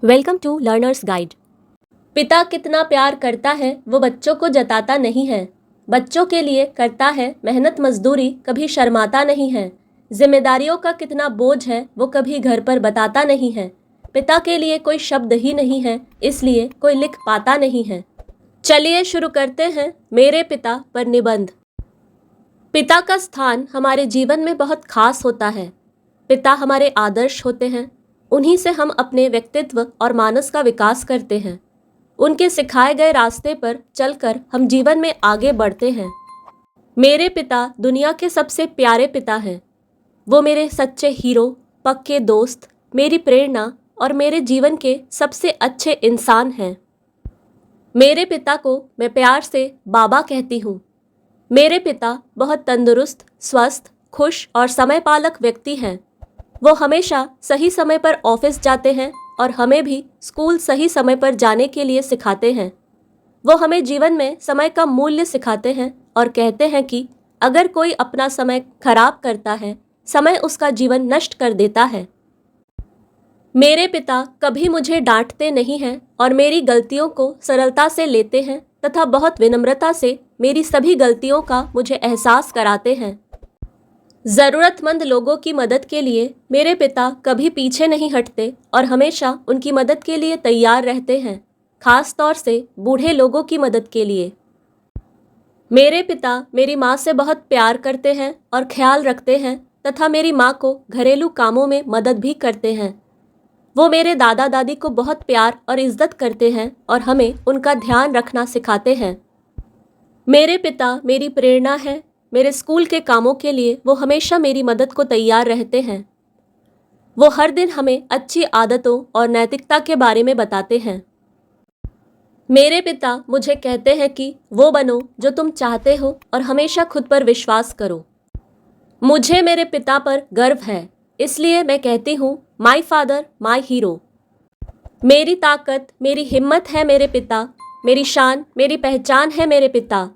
Welcome to learners guide. पिता कितना प्यार करता है वो बच्चों को जताता नहीं है। बच्चों के लिए करता है मेहनत मजदूरी, कभी शर्माता नहीं है। जिम्मेदारियों का कितना बोझ है वो कभी घर पर बताता नहीं है। पिता के लिए कोई शब्द ही नहीं है, इसलिए कोई लिख पाता नहीं है। चलिए शुरू करते हैं मेरे पिता पर निबंध। पिता का स्थान हमारे जीवन में बहुत खास होता है। पिता हमारे आदर्श होते हैं। उन्हीं से हम अपने व्यक्तित्व और मानस का विकास करते हैं। उनके सिखाए गए रास्ते पर चलकर हम जीवन में आगे बढ़ते हैं। मेरे पिता दुनिया के सबसे प्यारे पिता हैं। वो मेरे सच्चे हीरो, पक्के दोस्त, मेरी प्रेरणा और मेरे जीवन के सबसे अच्छे इंसान हैं। मेरे पिता को मैं प्यार से बाबा कहती हूँ। मेरे पिता बहुत तंदुरुस्त, स्वस्थ, खुश और समय पालक व्यक्ति हैं। वो हमेशा सही समय पर ऑफिस जाते हैं और हमें भी स्कूल सही समय पर जाने के लिए सिखाते हैं। वो हमें जीवन में समय का मूल्य सिखाते हैं और कहते हैं कि अगर कोई अपना समय खराब करता है, समय उसका जीवन नष्ट कर देता है। मेरे पिता कभी मुझे डांटते नहीं हैं और मेरी गलतियों को सरलता से लेते हैं तथा बहुत विनम्रता से मेरी सभी गलतियों का मुझे एहसास कराते हैं। ज़रूरतमंद लोगों की मदद के लिए मेरे पिता कभी पीछे नहीं हटते और हमेशा उनकी मदद के लिए तैयार रहते हैं, खास तौर से बूढ़े लोगों की मदद के लिए। मेरे पिता मेरी माँ से बहुत प्यार करते हैं और ख्याल रखते हैं तथा मेरी माँ को घरेलू कामों में मदद भी करते हैं। वो मेरे दादा दादी को बहुत प्यार और इज्जत करते हैं और हमें उनका ध्यान रखना सिखाते हैं। मेरे पिता मेरी प्रेरणा है। मेरे स्कूल के कामों के लिए वो हमेशा मेरी मदद को तैयार रहते हैं। वो हर दिन हमें अच्छी आदतों और नैतिकता के बारे में बताते हैं। मेरे पिता मुझे कहते हैं कि वो बनो जो तुम चाहते हो और हमेशा खुद पर विश्वास करो। मुझे मेरे पिता पर गर्व है, इसलिए मैं कहती हूँ माई फादर माई हीरो। मेरी ताकत, मेरी हिम्मत है मेरे पिता। मेरी शान, मेरी पहचान है मेरे पिता।